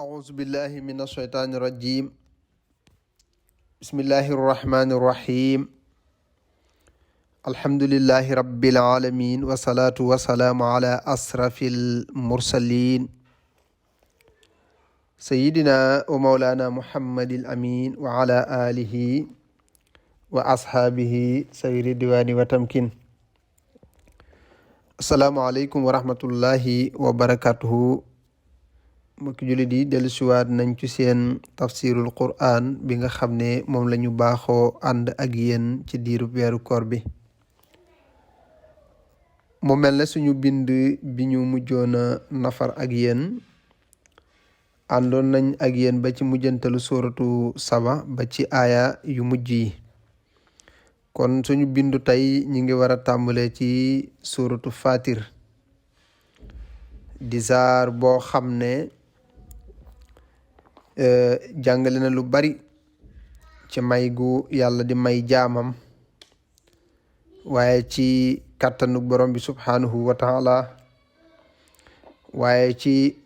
أعوذ بالله من الشيطان الرجيم. بسم الله الرحمن الرحيم. الحمد لله رب العالمين والصلاة والسلام على أشرف المرسلين سيدنا ومولانا محمد الأمين وعلى آله وأصحابه سير الديوان وتمكين. السلام عليكم ورحمة الله وبركاته. mbokki jullit yi dellusiwaat nañ ci seen tafsirul quran bi nga xam ne moom la ñu baaxoo ànd ak yéen ci diirub weeru koor bi. mu mel ne suñu bind bi ñu mujjoon a nafar ak yéen àndoon nañ ak yéen ba ci mujjantalu suratu saba ba ci aaya yu mujj yi. kon suñu bindu tey ñu ngi war a tàmbale ci suratu fatir di saar boo xam ne jàngale na lu bari ci may gu yàlla di may jaamam, waaye ci kàttanu borom bi subhanahu wa taala, waaye ci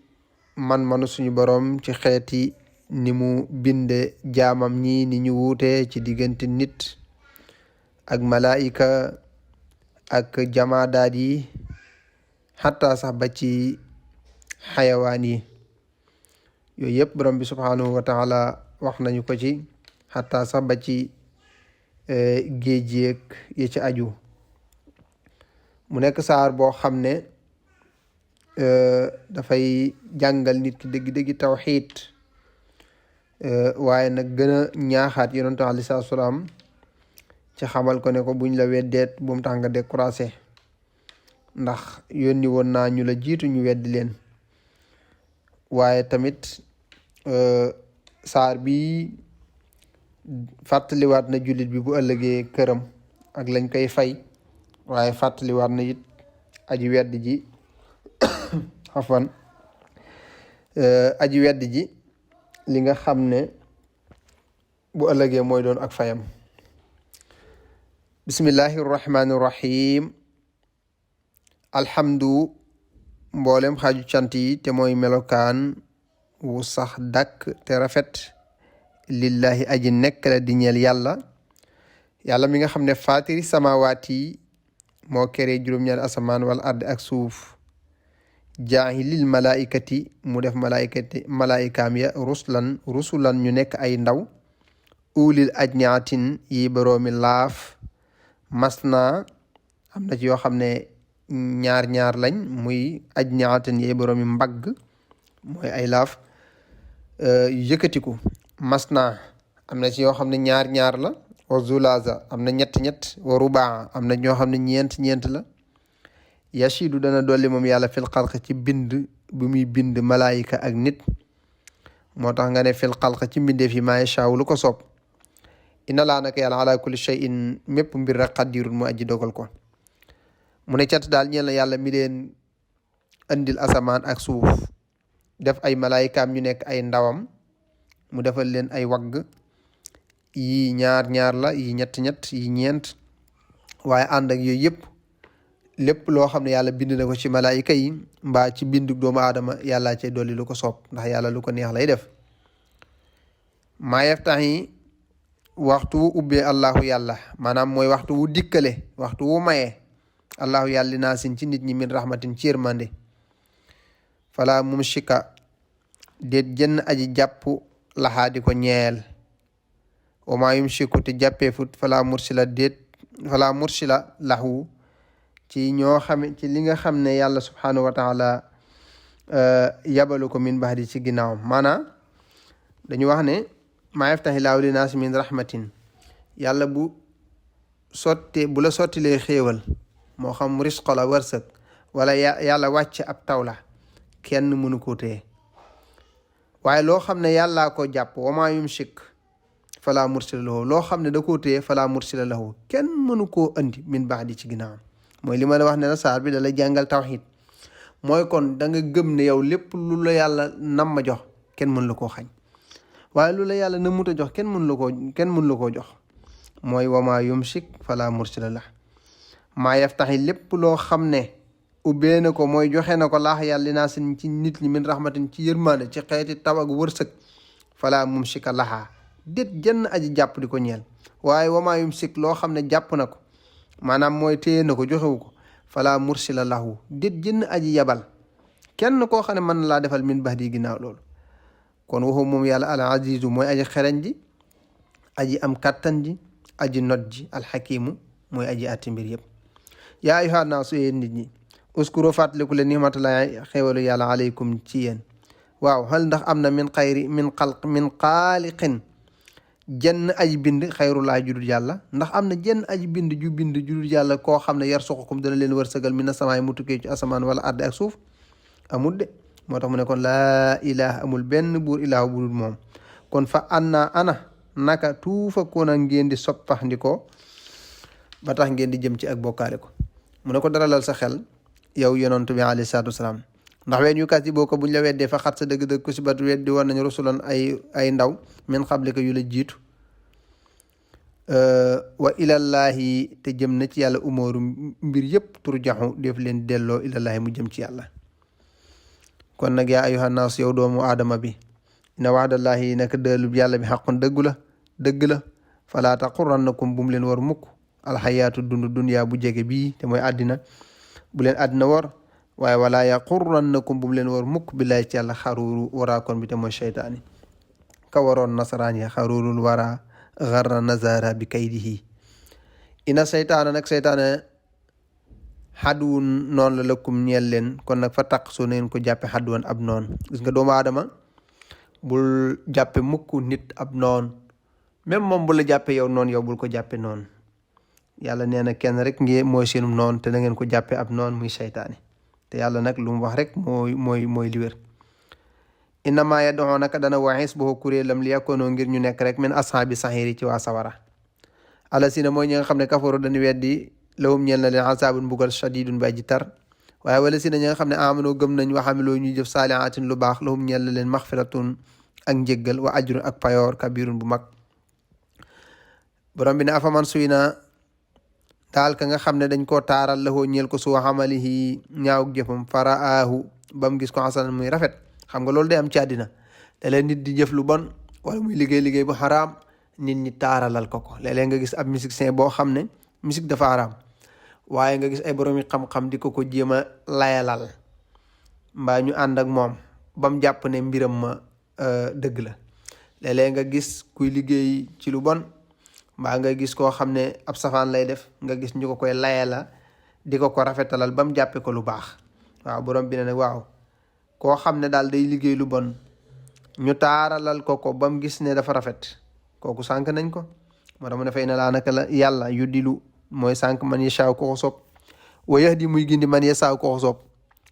man-manu suñu borom ci xeeti ni mu binde jaamam ñi ni ñu wuute ci diggante nit ak malaika ak jamaadaat yi xataa sax ba ci xayawaan yi. yooyu yëpp borom bi subhanahu wa taala wax nañu ko ci, xataa sax ba ci géej yeeg yi ci aju. mu nekk saar boo xam ne dafay jàngal nit ki dëgg-dëgg tawxiid, waaye nag gën a ñaaxaat yonentu alayhi salaatu salaam ci xamal ko ne ko buñ la weddeet bu mu tax nga découragé, ndax yónni woon naa ñu la jiitu ñu weddi leen. waaye tamit saar bi fàttaliwaat na jullit bi bu ëllëgee këram ak lañ koy fay, waaye fàttaliwaat na it aji weddi ji xafan aji weddi ji li nga xam ne bu ëllëgee mooy doon ak fayam. bismillahi rahmaani rahim. alhamdu mboolem xaaju cant yi te mooy melokaan wu sax dàkk te rafet lillahi aji nekk la di ñeel yàlla mi nga xam ne faatiri samawaat yi moo keree juróom-ñaari asamaan wala ard ak suuf. jaahilil malaikati mu def malaikaam ya rusulan ñu nekk ay ndaw. ulil ajnaatin yi boroomi laaf. masna am na ci yoo xam ne ñaar lañ, muy ajnaatin yi boroomi mbagg mooy ay laaf yëkkatiku. masna am na ci yoo xam ne ñaar la. wa zulaza am na ñett wa rubaa am na ñoo xam ne ñeent la. yashidu dana dolli moom yàlla fil xalq ci bind bu muy bind malaayika ak nit. moo tax nga ne fil xalq ci mbindeef yi maa yashaaw lu ko soob. inna laa naka yàlla ala kulli shay'in mépp mbir rek qadirun mu aji dogal ko. mu ne cat daal ñeel na yàlla mi leen andil asamaan ak suuf, def ay malaayikaam ñu nekk ay ndawam, mu defal leen ay wagg yi ñaar la, yi ñett yi ñeent. waaye ànd ak yooyu yëpp lépp loo xam ne yàlla bind na ko ci malaayika yi mbaa ci bindu doomu aadama yàlla cay dolli lu ko soob, ndax yàlla lu ko neex lay def. maa yaftax yi waxtu wu ubbee allahu yàlla, maanaam mooy waxtu wu dikkale, waxtu wu mayee allahu yàlla li naasin ci nit ñi min rahmatin ci yërmande. fala mumsika déet jënn aji jàpp laxaa di ko ñeel. wa maa yumsiku te jàppee fut fala mursila lahu ci ñoo xam ci li nga xam ne yàlla subhanahu wa taala yabalu ko min baxdi ci ginnaawam. maanaam dañu wax ne maa yaftahi laahu li naasi min rahmatin, yàlla bu la sottilee xéewal, moo xam risqo la wërsëg wala yàlla wàcc ab taw la, kenn mënu koo téye. waaye loo xam ne yàllaa ko jàpp wa maa yumsik fala mursila lahu, loo xam ne da koo téye fala mursila lahu, kenn mënu koo andi min ba'di ci ginnaawam. mooy li ma la wax ne la saar bi da la jàngal tawxiid. mooy kon da nga gëm ne yow lépp lu la yàlla nam ma jox kenn mën la koo xañ, waaye lu la yàlla namut a jox kenn mën la koo jox. mooy wa maa yumsik fala mursila lahu. maa yaftaxi lépp loo xam ne ubbee na ko mooy joxe na ko laax yàlla naa sin ci nit ñi min rahmatin ci yërmande ci xeeti taw ak wërsëg fala mumsika laxaa déet jenn aji jàpp di ko ñeel waaye wamaa yumsik loo xam ne jàpp na ko maanaam mooy téye na ko joxewu ko fala mursila lahu déet jenn aji yabal kenn koo xam ne mën na laa defal min bax di ginnaaw loolu kon waxu moom yàlla al azizu mooy aji xereñ ji aji am kattan ji aji not ji alxakimu mooy aji atti mbir yëpp yaa ayyuhan naasu yéen nit ñi uskuro fàttaliku leen nimatullahi xéwalu yàlla aleykum ci yéen waaw xal ndax am na min xayri min xaaliqin jenn aji bind xayrulaa judul yàlla ndax am na jenn aji bind judul yàlla koo xam ne yarsuqukum dana leen wërsëgal mina samaay mu tukkee ci asamaan wala ardi ak suuf amul de moo tax mu ne kon laa ilaha amul benn buur ilaahu budul moom kon fa ana naka tuufa koona ngeen di soppaxndikoo ba tax ngeen di jëm ci ak bokkaale ko mu ne ko daralal sa xel yow yonent bi alayhi salaatu wasalaam ndax ween yu kat yi boo ko buñ la weddee fa xat sa dëgg-dëgg ku si bat weddi war nañu rusulan ay ndaw min xablika yu la jiitu wa ilallaahi te jëm na ci yàlla umóoru mbir yëpp turjaxu def leen delloo ilallaahi mu jëm ci yàlla kon nag yaa ayyuhan naas yow doomu aadama bi ina waadallaahi naka dëlub yàlla bi xaqun dëgg la falaa taxurrannakum bu mu leen war mukk alxayaatu dunya bu jege bii te mooy àddina bu leen àddina war waaye walaa yaxurrannakum bu mu leen war mukk billaay ci yàlla xaruuru waraakoon bi te mooy seytaani ka waroon nasaraan ya xaruurul wara garra nazara bi kaydihi ina seytaana nag seytaana xadduwun noonu la lëkkum ñeel leen kon nag fa taq soo neen ko jàppe xadduwan ab noon gis nga doomu aadama bul jàppe mukk nit ab noon même moom bu la jàppe yow noonu yow bul ko jàppe noonu yàlla nee na kenn rek ngi mooy seenum noonu te na ngeen ko jàppe ab noonu muy seytaane te yàlla nag lu mu wax rek mooy li wér innama yad'u naka dana wa xisbahu kuréelam li yakoonoo ngir ñu nekk rek min ashaabi saxiiri ci waa sawara alasina mooy ñi nga xam ne kafaru dañu weddi lahum ñeel na leen azaabun mbugal shadidun ba ji tar waaye wala si na ñi nga xam ne amanoo gëm nañ wa xamiloo ñuy jëf saalihaatin lu baax lahum ñeel na leen maxfiratun ak njéggal wa ajrun ak payoor kabirun bu mag borom bi ne afaman suy na daal ka nga xam ne dañ koo taaral lahoo ñeel ko suu xamalihi ñaaw jëfam faraahu ba mu gis ko xasanan muy rafet xam nga loolu day am ci àddina da leen nit di jëf lu bon wala muy liggéey bu xaraam nit ñi taaralal ko léeg-léeg nga gis ab musicien boo xam ne musique dafa xaraam waaye nga gis ay borom yi xam-xam di ko jéem a layalal mbaa ñu ànd ak moom ba mu jàpp ne mbiram ma dëgg la léeg-léeg nga gis kuy liggéey ci lu bon mbaa nga gis koo xam ne ab safaan lay def nga gis ñu ko koy layala di ko rafetalal ba mu jàppe ko lu baax waaw borom bi ne nag waaw koo xam ne daal day liggéey lu bon ñu taaralal ko ba mu gis ne dafa rafet kooku sànq nañ ko moo tax mu ne fay na laa naka la yàlla yu dilu mooy sànq man yashaaw ko soob wa yahdi muy gindi man yashaaw ko soob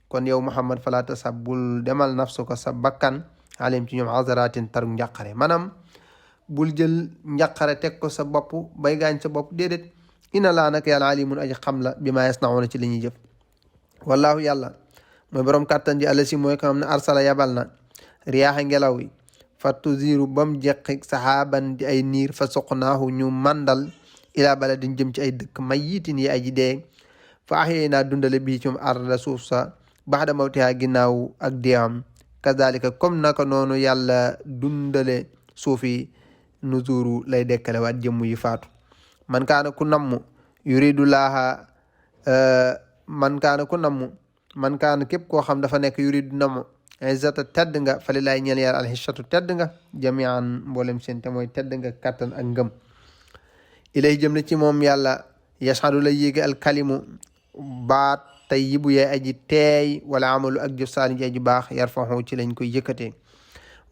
kon yow Muhammad falaa tasab bul demal nafsu ko sa bakkan alim ci ñoom azaratin taru njàqare maanaam bul jël njàqare teg ko sa bopp bay gaañ sa bopp déedéet ina laa naka yàlla alimun aji xam la bi ma yasnauna ci li ñuy jëf wallaahu yàlla mooy borom kàttan ji àlla si mooy ko xam ne arsala yabal na riyaaxa ngelaw yi fattu ziiru bam jeqi saxaaban di ay niir fa soqnaahu ñu mandal ilaa baladin jëm ci ay dëkk mayyitin yi aji dee fa axyee naa dundale bii ci moom arda suuf sa baxda mawtihaa ginnaaw ak deewam kazalika comme naka noonu yàlla dundale suuf yi nuzuru lay dekkale waat jëmm yi faatu man kaana ku namm yuridu laaha man kaana képp koo xam dafa nekk yuridu namm izzata tedd nga fa lilaay ñeel yàlla alxissatu tedd nga jamian mboolem seen te mooy tedd nga kattan ak ngëm ilay jëm na ci moom yàlla yashadu la yéege alkalimu baat tayyibu yee aji teey wala amalu ak jëf saani ji aji baax yarfaxu ci lañ koy yëkkatee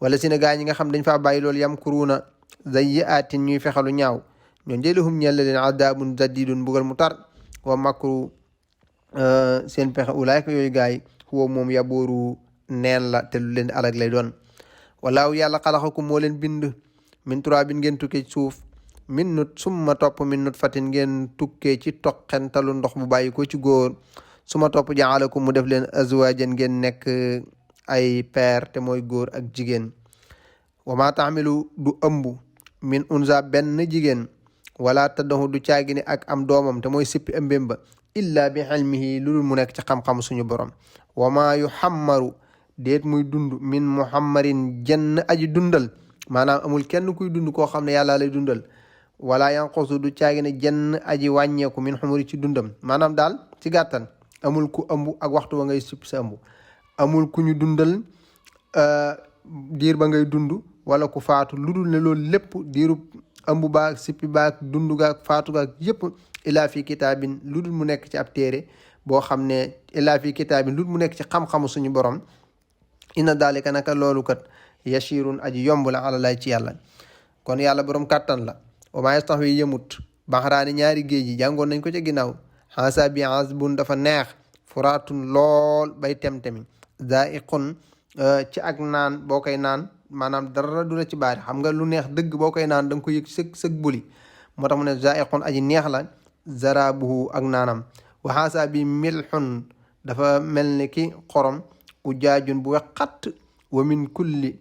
wala si na gaa ñi nga xam dañ faa bàyyi loolu yam kuruuna zayyi'aatin ñuy fexalu ñaaw ñoo njëlihum ñeel leen adaabun zadidun mbugal mu tar wa makru seen pexe ulaayka yooyu gaay huwa moom yabooru neen la te lu leen di alag lay doon walaahu yàlla xalaxakum moo leen bind min turaabin ngeen tukkee ci suuf min nut summa topp min nut fatin ngeen tukkee ci toqentalu ndox bu bàyyi ko ci góor suma topp jaalakum mu def leen azwaajan ngeen nekk ay peer te mooy góor ak jigéen wa ma taxmilu du ëmb min unsa benn jigéen wala taddahu du caagini ak am doomam te mooy sippi ëmbéem ba illa bi ilmihi lu dul mu nekk ci xam-xam suñu borom wa maa yuhammaru déet muy dund min muhammarin jenn aji dundal maanaam amul kenn kuy dund koo xam ne yàlla lay dundal wala yanqusu du caagi ne jenn aji wàññeeku min xumuri ci dundam maanaam daal ci gàttal amul ku ëmb ak waxtu wa ngay sipp sa ëmb amul ku ñu dundal diir ba ngay dund wala ku faatu lu dul ne loolu lépp diiru ëmb baak sippi baak dund gaak faatu gaak yépp illaa fi kitaabin lu dul mu nekk ci ab téere boo xam ne illaa fi kitaabin lu dul mu nekk ci xam-xamu suñu borom inna daalika naka loolu kat yashirun aji yomb la ala lay ci yàlla kon yàlla borom kàttan la wa maa yastawi yëmut baxraani ñaari géej yi jàngoon nañ ko ca ginnaaw xansa bi azbun dafa neex furaatun lool bay tem-temi zaiqun ci ak naan boo koy naan maanaam dara du la ci baari xam nga lu neex dëgg boo koy naan da nga ko yëg sëg buli moo tax mu ne zaiqun aji neex la zarabuhu ak naanam wa xansa bi milxun dafa mel ni ki xorom ujaajun bu wex xatt wa min kulli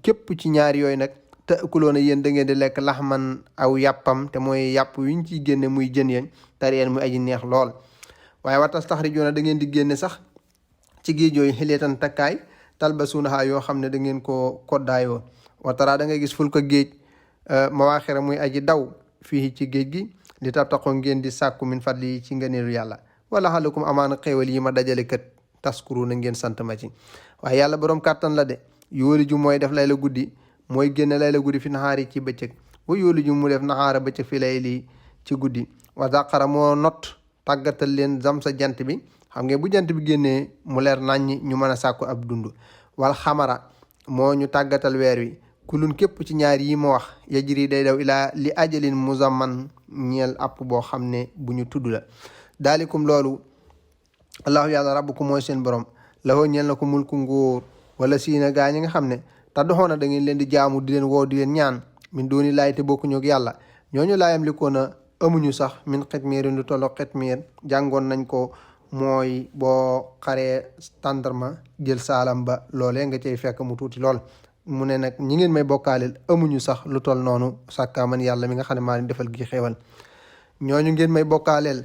képp ci ñaari yooyu nag taakuloona yéen da ngeen di lekk laxman aw yàppam te mooy yàpp wi ñu ciy génne muy jën yeen tariyeen muy aji neex lool waaye wa tastaxrijuuna da ngeen di génne sax ci géej yooyu xileetan takkaay talbasuunaha yoo xam ne da ngeen ko koddaayoo watara da ngay gis ful ko géej mawaaxira muy aji daw fii ci géej gi li tabtaxoo ngeen di sàkku min fadli ci ngëneelu yàlla wala xalakum amaana xéewal yi ma dajale kat taskuru na ngeen sant ma ci waaye yàlla borom kàttan la de yooli ju mooy def lay la guddi mooy génne lay la guddi fi naxaari ci bëccëg wa yooli ju mu def naxaara bëccëg fi lay lii ci guddi wa daqara moo not tàggatal leen zam sa jant bi xam nga bu jant bi génnee mu leer naññ ñu mën a sàkku ab dund wal xamara moo ñu tàggatal weer wi kulun képp ci ñaar yi ma wax yajri day daw ilaa li ajalin musamman ñeel app boo xam ne bu ñu tudd la daalikum loolu allahu yàlla rabbukum mooy seen borom lahoo ñeel na ko mulku nguur wala siina gaa ñi nga xam ne taddoxoona da ngeen leen di jaamu di leen woo di leen ñaan min dooni laay te bokkuñu ak yàlla ñooñu laayam likoona amuñu sax min xitmiir lu tollo xitmiir jàngoon nañ ko mooy boo xaree tàndarma jël saalam ba loolee nga cay fekk mu tuuti lool mu ne nag ñi ngeen may bokkaaleel amuñu sax lu toll noonu sàkkaa man yàlla mi nga xam ne maa leen defal gi xéewal ñooñu ngeen may bokkaaleel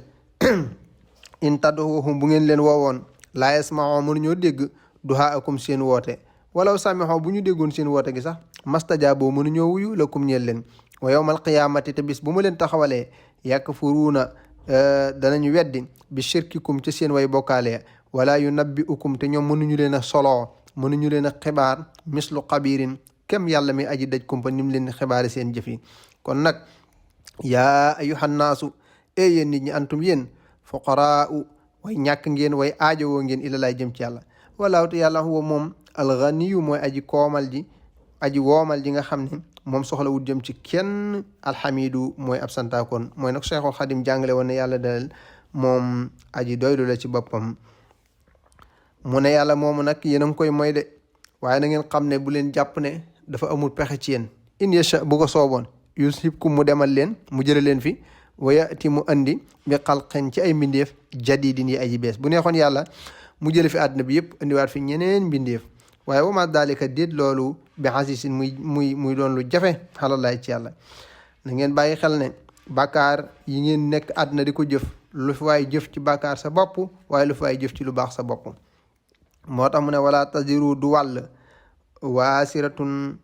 in tadduhum bu ngeen leen woowoon laa yasma'u mënuñoo dégg duhaakum seen woote walaw sami'u bu ñu déggoon seen woote gi sax mastajaaboo mënuñoo wuyu lakum ñeel leen wa yawmal qiyaamati te bis bu mu leen taxawalee yakfuruuna danañu weddi bi shirkikum ci seen way bokkaale wala yunabbi'ukum te ñoom mënuñu leen a soloo mënuñu leen a xibaar mislu xabirin kem yàlla mi aji daj kumpa ni mu leen xibaare seen jëf yi kon nag yaa ayyuhan naasu yéen nit ñi antum yéen fuqaraa'u way ñàkk ngeen way aajowoo ngeen ila lay jëm ci yàlla walaahu te yàlla huwa moom alganiyu mooy aji koomal ji aji woomal ji nga xam ne moom soxla wut jëm ci kenn alxamidu mooy ab santaakoon mooy nag Cheikhul Xadim jàngale woon ne yàlla dalal moom aji doylu la ci boppam mu ne yàlla moomu nag yéen a ngi koy mooy de waaye na ngeen xam ne bu leen jàpp ne dafa amul pexe ci yéen in yasha bu ko sooboon yusibkum mu demal leen mu jële leen fi wayati mu andi bi xalqin ci ay mbindeef jadidin yi aji bees bu neexoon yàlla mu jële fi àdduna bi yëpp indiwaat fi ñeneen mbindeef waaye wama daalika déet loolu bi xasisin muy doon lu jafe xalalaay ci yàlla na ngeen bàyyi xel ne bàkkaar yi ngeen nekk àdduna di ko jëf lu fi waay jëf ci bàkkaar sa bopp waaye lu fi waay jëf ci lu baax sa bopp moo tax mu ne wala taziru du wàll waasiratun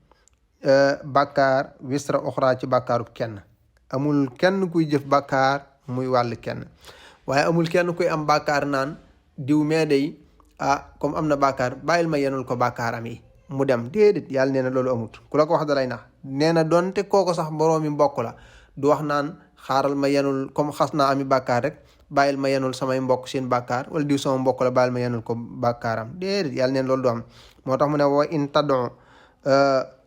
bàkkaar wisra oxra ci bàkkaarub kenn amul kenn kuy jëf bàkkaar muy wàll kenn waaye amul kenn kuy am bàkkaar naan diw mee day comme am na bàkkaar bàyyil ma yenul ko bàkkaaram yi mu dem déedéet yàlla nee na loolu amut ku la ko wax dalay nax nee na doonte kooko sax boroomi mbokk la du wax naan xaaral ma yenul comme xas naa ami bàkkaar rek bàyyil ma yenul samay mbokk seen bàkkaar wala diw sama mbokk la bàyyil ma yenul ko bàkkaaram déedéet yàlla neen loolu du am moo tax mu ne wa in tad'u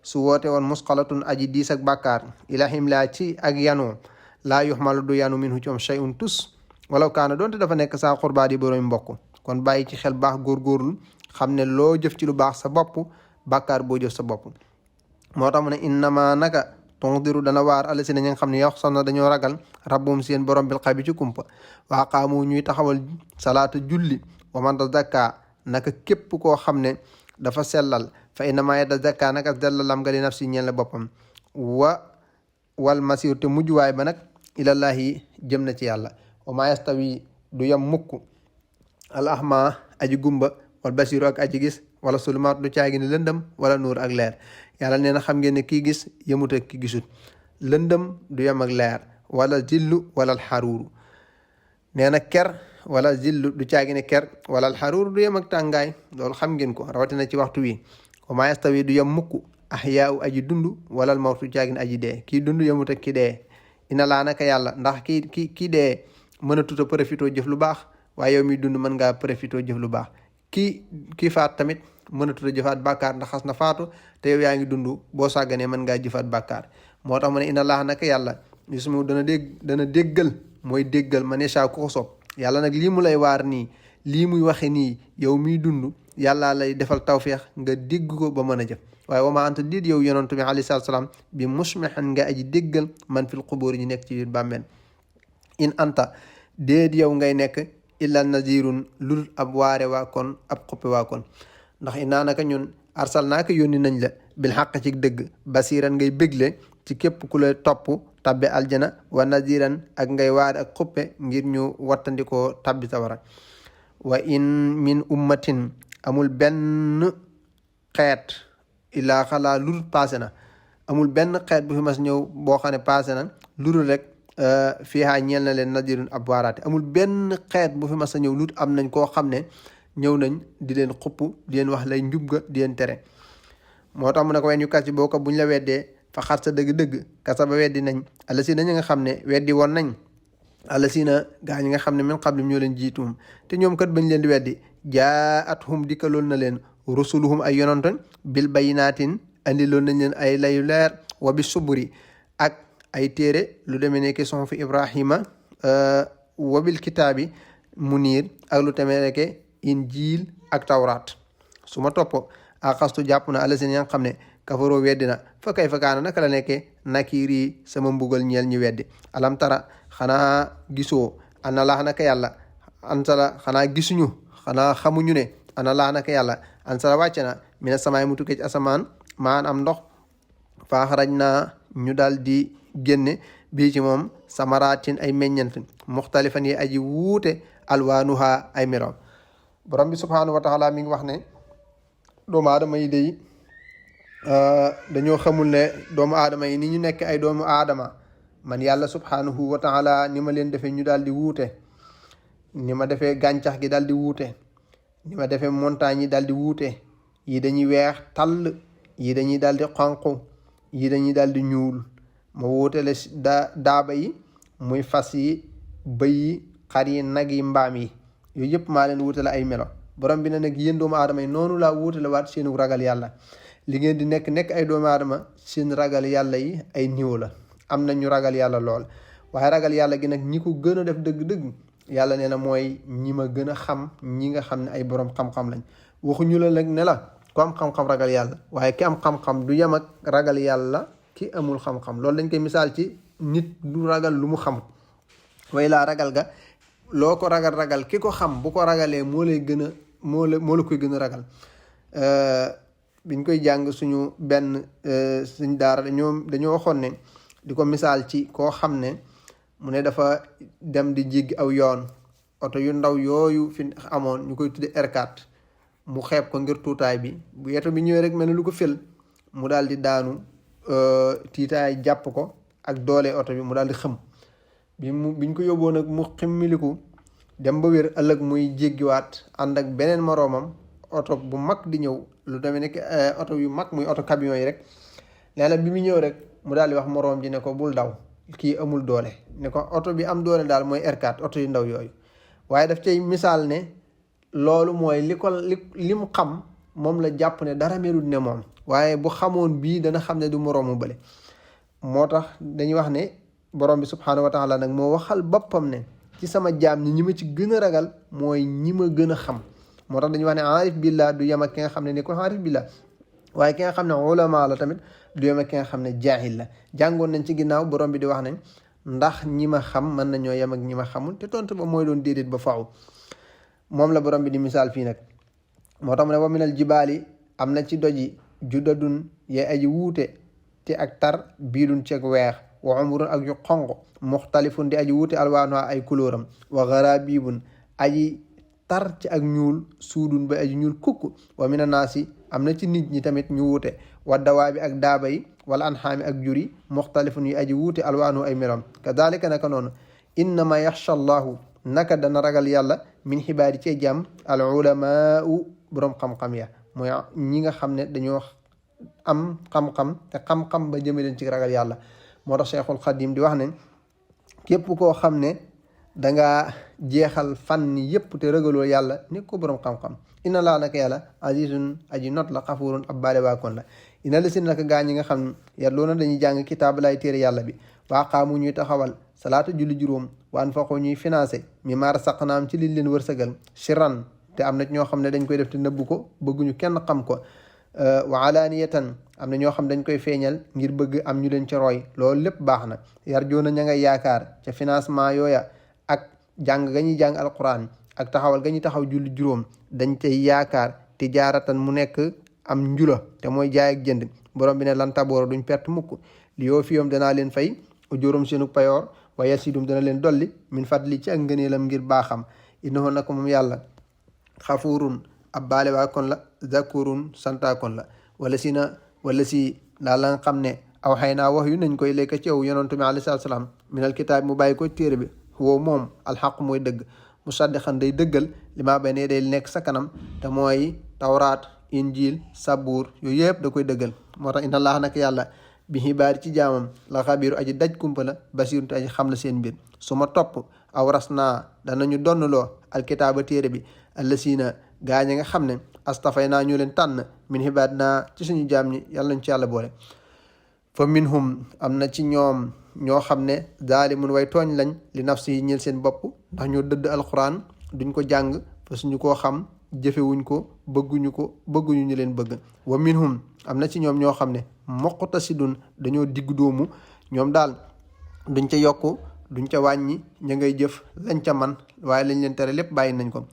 su woote woon musqalatun aji diis ak bàkkaar ilahim laa ci ak yanu laa yuxmalu du yanu minhu ci am shay'un tus walaw kaana doonte dafa nekk saa xurbaa di boroomi mbokk kon bàyyi ci xel baax góorgóorlu xam ne loo jëf ci lu baax sa bopp bàkkaar boo jëf sa bopp moo tax mu ne innama naka tundiru dana waar ala si na ñi nga xam ne yox son na dañoo ragal rabbum seen borom bil xabi ci kumpa waa qaamu ñuy taxawal salaata julli wa man tazakka naka képp koo xam ne dafa sellal fa innama yatazakka naka sellalam nga li nafsi ñeel la boppam wal masir te mujjuwaay ba nag ilallahi jëm na ci yàlla wa maa yastawi du yam mukk al ahma aji gumba wal basiru ak aji gis wala sulumaat du caagi ne lëndëm wala nuur ak leer yàlla nee na xam ngeen ne kii gis yemut ak ki gisut lëndëm du yem ak leer wala zillu wala alxaruuru nee na ker wala zillu du caagi ne ker wala alxaruuru du yem ak tàngaay loolu xam ngeen ko rawatina ci waxtu wi wa maa yastawi du yem mukk ahyaau aji dund wala al mawtu du caagi ne aji dee kii dund yemut ak ki dee ina laa naka yàlla ndax kii dee mën a tuta profitoo jëf lu baax waaye yow mi dund mën ngaa profitoo jëf lu baax kii faat tamit mën a tuta jëfaat bàkkaar ndax xas na faatu te yow yaa ngi dund boo sàgganee mën ngaa jëfaat bàkkaar moo tax mu ne ina laa naka yàlla yusmu dana déggal mooy déggal ma ne saa ku ko soob yàlla nag lii mu lay waar nii lii muy waxe nii yow miy dund yàlla lay defal tawfeex nga dégg ko ba mën a jëf waaye wa maa anta diit yow yonantu bi alayhi salaatu salaam bi musmihan nga aji déggal man fil qubuur ñu nekk ci biir bàmmeel in anta déet yow ngay nekk illa nazirun lul ab waare waa kon ab xuppe waa kon ndax innaa naka ñun arsalnaaka yónni nañ la bil xaq ci dëgg basiran ngay bégle ci képp ku la topp tabbe aljana wa naziran ak ngay waare ak xuppe ngir ñu wattandikoo tabbi sawara wa in min ummatin amul benn xeet illaa xalaa lul passé na amul benn xeet bu fi mas ñëw boo xam ne passé na lurul rek fiihaa ñeel na leen nadirun ab waaraate amul benn xeet bu fi mas a ñëw lut am nañ koo xam ne ñëw nañ di leen xupp di leen wax lay njub ga di leen tere moo tax mu ne ko wen yu kas yi boo ko buñ la weddee fa xar sa dëgg-dëgg kasa ba weddi nañ alla si na ñi nga xam ne weddi woon nañ alla si na gaa ñi nga xam ne min qablim ñoo leen jiituum te ñoom kat bañ leen di weddi jaa'athum dikkaloon na leen rusuluhum ay yonantoon bil bayinaatin andiloon nañ leen ay layu leer wa bi suburi ak ay téere lu demee ne ki suhufi Ibrahima wa bil kitaabi muniir ak lu demee ne ki injiil ak tawraat su ma topp axastu jàpp na alasin ya nga xam ne kafaroo weddi na fa kay fa kaana naka la nekkee nakiiri sama mbugal ñeel ñi weddi alam tara xanaa gisoo ana laax naka yàlla ansala xanaa gisuñu xanaa xamuñu ne ana laax naka yàlla ansala wàcce na mina samaay mu tukkee ci asamaan maan am ndox faaxaraj naa ñu daal di génne bii ci moom samaraatin ay meññant muxtalifan yi aji wuute alwaanuha ay meloom borom bi subhaanahu wa taala mi ngi wax ne doomu aadama yi day dañoo xamul ne doomu aadama yi ni ñu nekk ay doomu aadama man yàlla subhaanahu wa taala ni ma leen defee ñu daal di wuute ni ma defee gàncax gi daal di wuute ni ma defee montagne yi daal di wuute yi dañuy weex tàll yi dañuy daal di xonq yi dañuy daal di ñuul ma wuutale daaba yi muy fas yi bëy yi xar yi nag yi mbaam yi yooyu yëpp maa leen wuutale ay melo borom bi ne nag yéen doomu aadama yi noonu laa wuutale waat seenu ragal yàlla li ngeen di nekk ay doomu aadama seen ragal yàlla yi ay niveau la am na ñu ragal yàlla lool waaye ragal yàlla gi nag ñi ko gën a def dëgg-dëgg yàlla nee na mooy ñi ma gën a xam ñi nga xam ne ay borom xam-xam lañ waxuñu la nag ne la ku am xam-xam ragal yàlla waaye ki am xam-xam du yem ak ragal yàlla ki amul xam-xam loolu dañ koy misaal ci nit du ragal lu mu xamut way laa ragal ga loo ko ragal ki ko xam bu ko ragalee moo lay gën a moo la koy gën a ragal biñ koy jàng suñu benn suñ daara dañoo waxoon ne di ko misaal ci koo xam ne mu ne dafa dem di jéggi aw yoon oto yu ndaw yooyu fi amoon ñu koy tudde R4 mu xeeb ko ngir tuutaay bi bu yeto bi ñëwee rek mel ne lu ko fël mu daal di daanu tiitaay jàpp ko ak doole oto bi mu daal di xëm biñ ko yóbboo nag mu ximmiliku dem ba wér ëllëg muy jéggiwaat ànd ak beneen moroomam oto bu mag di ñëw lu demee nekk oto yu mag muy oto camion yi rek léeg-léeg bi mu ñëw rek mu daal di wax moroom ji ne ko bul daw kii amul doole ne ko oto bi am doole daal mooy R4 oto yu ndaw yooyu waaye daf cay misaal ne loolu mooy li mu xam moom la jàpp ne dara melut ne moom waaye bu xamoon bii dana xam ne du moroomu bële moo tax dañuy wax ne borom bi subhaanahu wa taala nag moo waxal boppam ne ci sama jaam ñi ma ci gën a ragal mooy ñi ma gën a xam moo tax dañuy wax ne aarif billah du yem ak ki nga xam ne ni ko aarif billah waaye ki nga xam ne ulama la tamit du yem ak ki nga xam ne jaahil la jàngoon nañ ci ginnaaw borom bi di wax ne ndax ñi ma xam mën nañoo yem ak ñi ma xamul te tontu ba mooy doon déedéet ba faaw moom la borom bi di misaal fii nag moo tax mu ne wa minal jibaali am na ci doji juddadun yee aji wuute te ak tar biidun ceeg weex wa umrun ak yu xonq muxtalifun di aji wuute alwaanu ay couleuram wa garabibun aji tar ci ak ñuul suudun ba aji ñuul kukk wa mina naasi am na ci nit ñi tamit ñu wuute wa dawaabi ak daaba yi wala anxaami ak juri muxtalifun yu aji wuute alwaanu ay meloom kadalika naka noonu innama yaxsha allahu naka dana ragal yàlla min xibaari ci jàmm al ulamaau boroom xam-xam ya mooy ñi nga xam ne dañoo am xam-xam te xam-xam ba jëme leen ci ragal yàlla moo tax Cheikhul Xadim di wax ne képp koo xam ne danga jeexal fànn yépp te ragaloo yàlla ni ko boroom xam-xam inna laa naka yàlla azizun aji not la xafurun ab baale waakoon la ina la si naka gaa ñi nga xam ne yàlla dañuy jàng kitaab lay téere yàlla bi waaqaamu ñuy taxawal salaata julli juróom waan faqoo ñuy financé mi maar saqnaam ci liñ leen wërsëgal siran te am na ñoo xam ne dañ koy def te nëbbu ko bëgguñu kenn xam ko wa alaaniyatan am na ñoo xam dañ koy feeñal ngir bëgg am ñu leen ca roy loolu lépp baax na yar joona ña ngay yaakaar ca financement yooya ak jàng ga ñuy jàng alquran ak taxawal ga ñuy taxaw julli juróom dañ cay yaakaar tijaaratan mu nekk am njula te mooy jaay ak jënd borom bi ne lan tabooro duñ perte mukk li yoo fi yoom danaa leen fay ujurum seenu payoor wa yasidum dana leen dolli min fadli ci ak ngëneelam ngir baaxam innahu nako moom yàlla xafurun ab baale waa kon la zakurun santa kon la wala si daal la nga xam ne aw xëy naa wax yu nañ koy lekk ci yow yonantu mi alayhi salaatu salaam minal kitaab mu bàyyi ko téere bi woo moom alxaq mooy dëgg musaddiqan day dëggal li maa bay ne day nekk sa kanam te mooy tawraat injil sabuur yooyu yëpp da koy dëggal moo tax inna allah nag yàlla bi xibaari ci jaamam la xabiiru aji daj kumpa la basiiru te aji xam la seen mbir su ma topp aw ras naa danañu donnloo alkitaaba téere bi allasiina gaa ñi nga xam ne astafay naa ñu leen tànn min xibaat naa ci suñu jaam ñi yàlla nañ ci yàlla boole fa minhum am na ci ñoom ñoo xam ne zaalimun way tooñ lañ li nafsi yi ñeel seen bopp ndax ñoo dëdd alquran duñ ko jàng fa suñu koo xam jëfewuñ ko bëgguñu ñu leen bëgg wa minhum am na ci ñoom ñoo xam ne muqtasidun dañoo digg doomu ñoom daal duñ ca yokk duñ ca wàññi ña ngay jëf lañ ca man waaye lañ leen tere lépp bàyyi nañ ko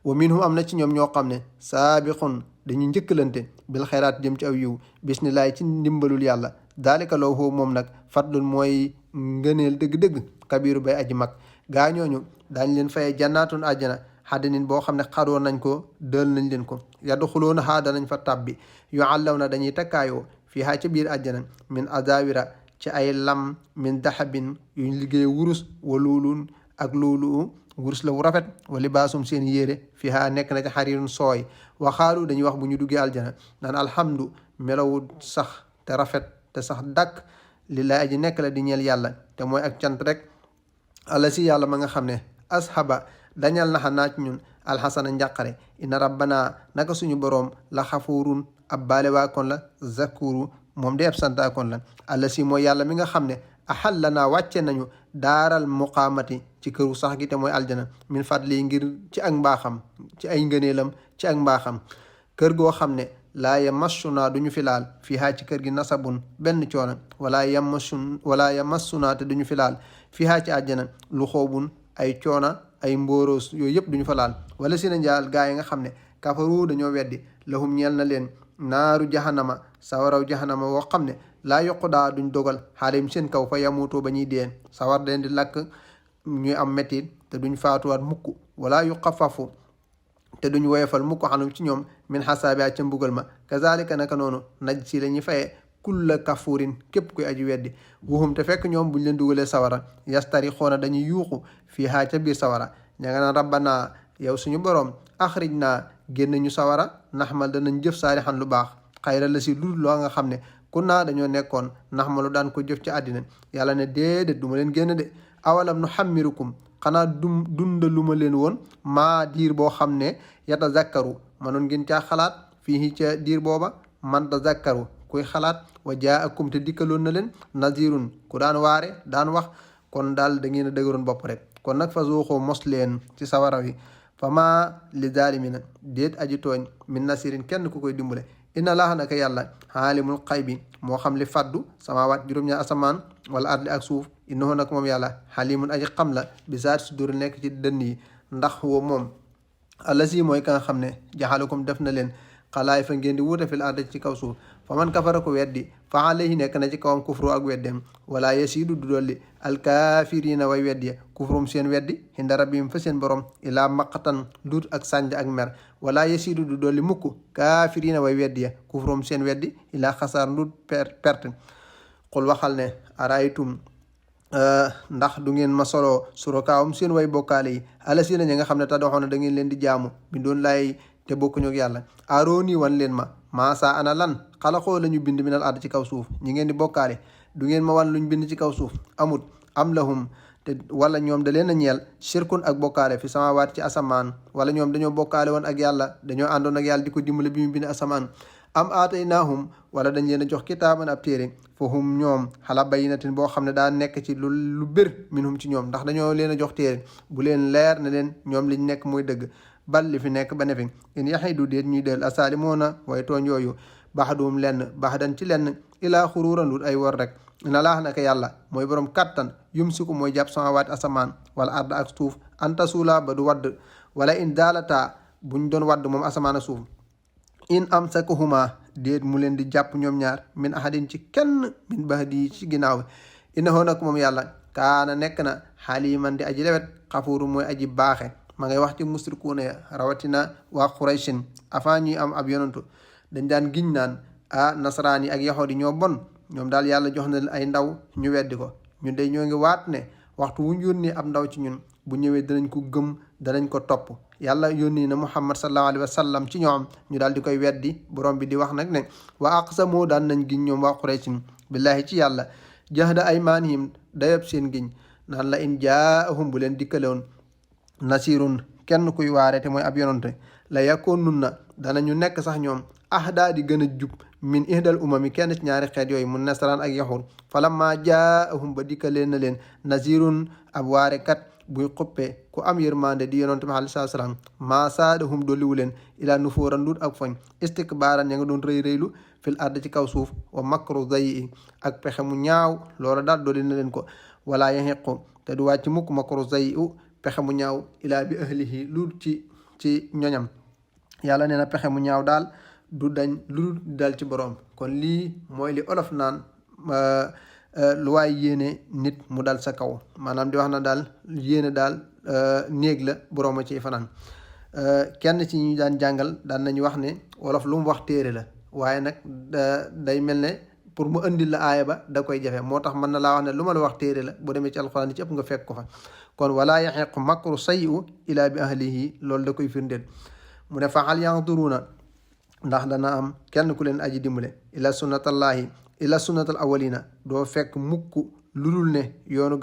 wa minhum am na ci ñoom ñoo xam ne saabiqun dañuy njëkkalante bil xayraat jëm ci aw yiw bismillahi ci ndimbalul yàlla daalika law hoo moom nag fadlun mooy ngëneel dëgg-dëgg kabiru bay aji mag gaa ñooñu daañ leen faye jannaatun àjjana xaddanin boo xam ne xaroon nañ ko dël nañ leen ko yadxuluuna haa danañ fa tàbbi yuallawna dañuy takkaayoo fii haa ca biir àjjana min adawira ci ay lam min dahabin yuñ liggéey wurus wa luulun ak luulu wurus la wu rafet wa libaasum seen yére fii haa nekk na ci xariirun sooy waxaalu dañuy wax bu ñu duggee aljana naan alhamdu melawu sax te rafet te sax dàkk lillaay aji nekk la di ñeel yàlla te mooy ak cant rek alla si yàlla ma nga xam ne ashaba dañal naxa naaj ñun alxasana njàqare inna rabbana naka suñu boroom la xafuurun ab baale waa kon la zakuru moom de ab santa kon la alla si mooy yàlla mi nga xam ne axal la naa wàcce nañu daaral muqaamati ci këru sax gi te mooy aljana min fadli ngir ci ak mbaaxam ci ay ngëneelam ci ak mbaaxam kër goo xam ne laa yamassuna duñu fi laal fii haa ci kër gi nasabun benn coono wala yamassuna te duñu fi laal fii haa ci àjjana lu xoobun ay coona ay mbóoroos yooyu yëpp duñu fa laal wala si na njaal gaa yi nga xam ne kafaru dañoo weddi lahum ñeel na leen naaru jahannama sawaraw jahannama woo xam ne laa yokku daa duñ dogal xaalim seen kaw fa yamuutoo ba ñuy deen sawar leen di lakk ñuy am mettit te duñ faatuwaat mukk wala yu xafafu te duñ woyefal mukk xanum ci ñoom min xasaabi ca mbugal ma kazalika naka noonu naj si la ñuy fayee kulla kafurin képp kuy aji weddi wuhum te fekk ñoom buñ leen dugalee sawara yastari xoona dañuy yuuxu fii haa ca biir sawara ña nga naan rabbana yow suñu boroom axrij naa génn ñu sawara naxmal danañ jëf saalixan lu baax xayra la si lu loo nga xam ne kun naa dañoo nekkoon naxmalu daan ko jëf ci àddina yàlla ne déedéet du ma leen génn de awalam nu xammirukum xanaa dunda lu ma leen woon maa diir boo xam ne yatazakkaru manoon ngeen caa xalaat fii ca diir booba man tazakkaru kuy xalaat wa jaakum te dikkaloon na leen nazirun ku daan waare daan wax kon daal da ngeen a dëgëroon bopp rek kon nag fa zuuxoo mos leen ci sawara wi fa maa li zaalimina déet aji tooñ min nasirin kenn ku koy dimbale inna laaha naka yàlla xaalimul xaybi moo xam li faddu samaawaat juróom-ñaar asamaan wala ardi ak suuf innahu nag moom yàlla xalimun aji xam la bi zaat sudur nekk ci dënn yi ndax woo moom alla si mooy ka nga xam ne jaxalakum def na leen xalaay fa ngeen di wuute fil ardi ci kaw suuf fa man kafara ko weddi fa alayhi nekk na ci kawam kufru ak weddem wala yasidu du dolli alkaafirina way weddi kufrum seen weddi hinda rabbihim fa seen borom ilaa maqatan lut ak sànj ak mer wala yasidu du dolli mukk kaafirina way weddi kufrum seen weddi ilaa xasaar lut perte xul waxal ne araytum ndax du ngeen ma solo surakaawum seen way bokkaale yi ala si na ñi nga xam ne ta doxoon na da ngeen leen di jaamu bi doon laay te bokkuñu ak yàlla arooni wan leen ma maasa ana lan xalaxoo la ñu bind minal ard ci kaw suuf ñi ngeen di bokkaale du ngeen ma wan luñ bind ci kaw suuf amut am lahum te wala ñoom da leen a ñeel shirkun ak bokkaale fi samawaat ci asamaan wala ñoom dañoo bokkaale woon ak yàlla dañoo àndoon ak yàlla di ko dimbale bi mu bind asamaan am aataynaahum wala dañ leen a jox kitaaban ab téere fa hum ñoom xala bayinatin boo xam ne daa nekk ci lu bir minhum ci ñoom ndax dañoo leen a jox téere bu leen leer ne leen ñoom liñ nekk mooy dëgg bal li fi nekk ba ne fi in yaxidu déet ñuy del asaalimoona way tooñ yooyu baxduum lenn baxdan ci lenn ilaa xuruuran lut ay wor rek ina laax naka yàlla mooy borom kattan yumsiku mooy jàpp samawaat asamaan wala arda ak suuf anta suula ba du wadd wala in daalataa buñ doon wadd moom asamaan ak suuf in amsakahuma déet mu leen di jàpp ñoom ñaar min ahadin ci kenn min bahdi ci ginnaaw innahu nag moom yàlla kaana nekk na xaliman di aji lewet xafuuru mooy aji baaxe ma ngay wax ci musrikuuna ya rawatina waa Qurayshin avant ñuy am ab yonantu dañ daan giñ naan nasaraan yi ak yaxood yi ñoo bon ñoom daal yàlla jox na leen ay ndaw ñu weddi ko ñun de ñoo ngi waat ne waxtu wu ñu yónnee ab ndaw ci ñun bu ñëwee danañ ko gëm danañ ko topp yàlla yónni na Muhammad sallallahu alayhi wa sallam ci ñoom ñu daal di koy weddi borom bi di wax nag ne wa aqsamoo daan nañ giñ ñoom waa Qurayshin billahi ci yàlla jahda aymaanihim dayab seen giñ naan la in jaahum bu leen dikkalewoon nasirun kenn kuy waare te mooy ab yonante la yakoonun na danañu nekk sax ñoom ahdaa di gën a jub min ihdal umami kenn ci ñaari xeet yooyu mun nasaraan ak yaxud falamma jaahum ba dikkaleen na leen nasirun ab waarekat buy xuppee ku am yërmande di yonante bi alayhi salaam maa saadahum dolliwu leen ilaa nufóoran lut ak foñ istikbaaran ya nga doon rëy rëylu fil ard ci kaw suuf wa makru zayi ak pexe mu ñaaw loola daal dolli na leen ko wala yahiqu te du wàcc mukk makru zayi pexe mu ñaaw ilaa bi ahlihi lu ci ñoñam yàlla nee na pexe mu ñaaw daal du dañ lu dal ci boroom kon lii mooy li olof naan lu waay yéene nit mu dal sa kaw maanaam di wax na daal yéene daal néeg la boroom a ciy fanaan kenn ci ñu daan jàngal daan nañu wax ne wolof lu mu wax téere la waaye nag day mel ne pour mu indil la aaya ba da koy jafe moo tax mën na laa wax ne lu ma la wax téere la boo demee ci alxuraan yi ci ëpp nga fekk ko fa kon walaa yaxiqu makru sayyi'u ilaa bi ahlihi loolu da koy firndeel mu ne fa hal yanduruuna ndax dana am kenn ku leen aji dimbale ila sunnatallahi ila sunnatal awalina doo fekk mukk lu dul ne yoonu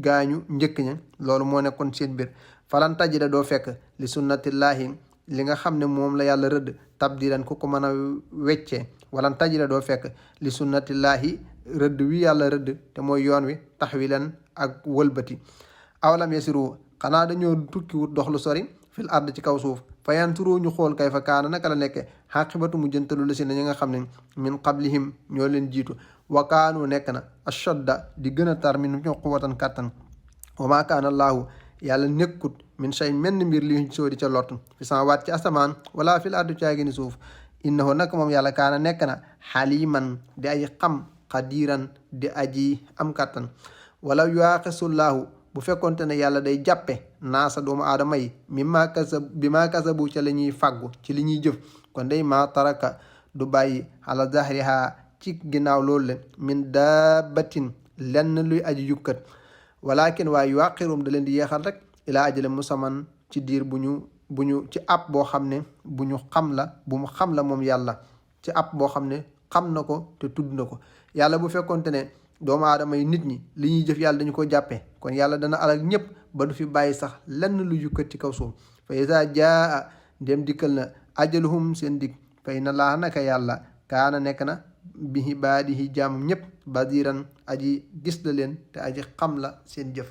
gaañu njëkk ña loolu moo nekkoon seen biir falan tajida doo fekk li sunnatillahi li nga xam ne moom la yàlla rëdd tabdilan ku ko mën a weccee walan tajida doo fekk li sunnatillahi rëdd wi yàlla rëdd te mooy yoon wi taxwilan ak wëlbati awalam yasiru xanaa dañoo tukki wut dox lu sori fil ard ci kaw suuf fa yanturu ñu xool kay fa kaana naka la nekke xaqibatu mu jëntalu la si na ñi nga xam ne min qablihim ñoo leen jiitu wa kaanu nekk na ashadda di gën a tar min ñoo quwatan kàttan wa maa kaana allaahu yàlla nekkut min shay menn mbir li soo di ca lott fi sama waat ci asamaan wala fil ardu caagi ni suuf innahu nag moom yàlla kaana nekk na xaliman di aji xam xadiran di aji am kàttan wala yuaaqisullaahu bu fekkonte ne yàlla day jàppe naasa doomu aadama yi bi maa kasabu ca la ñuy fàggu ci li ñuy jëf kon day maa taraka du bàyyi ala zahriha ci ginnaaw loolu le min daabatin lenn luy aji yukkat walakin waaye yuaqirum da leen di yeexal rek ilaa ajale musaman ci diir bu ñu ci ab boo xam ne bu ñu xam la bu mu xam la moom yàlla ci ab boo xam ne xam na ko te tudd na ko yàlla bu fekkonte ne doomu aadama yi nit ñi li ñuy jëf yàlla dañu ko jàppee kon yàlla dana alal ñëpp ba du fi bàyyi sax lenn lu yukkat ci kaw suuf fa iza jaa ndem dikkal na ajaluhum seen dig fa inna laaha naka yàlla kaana nekk na bi ibaadihi jaamam ñëpp basiran aji gis la leen te aji xam la seen jëf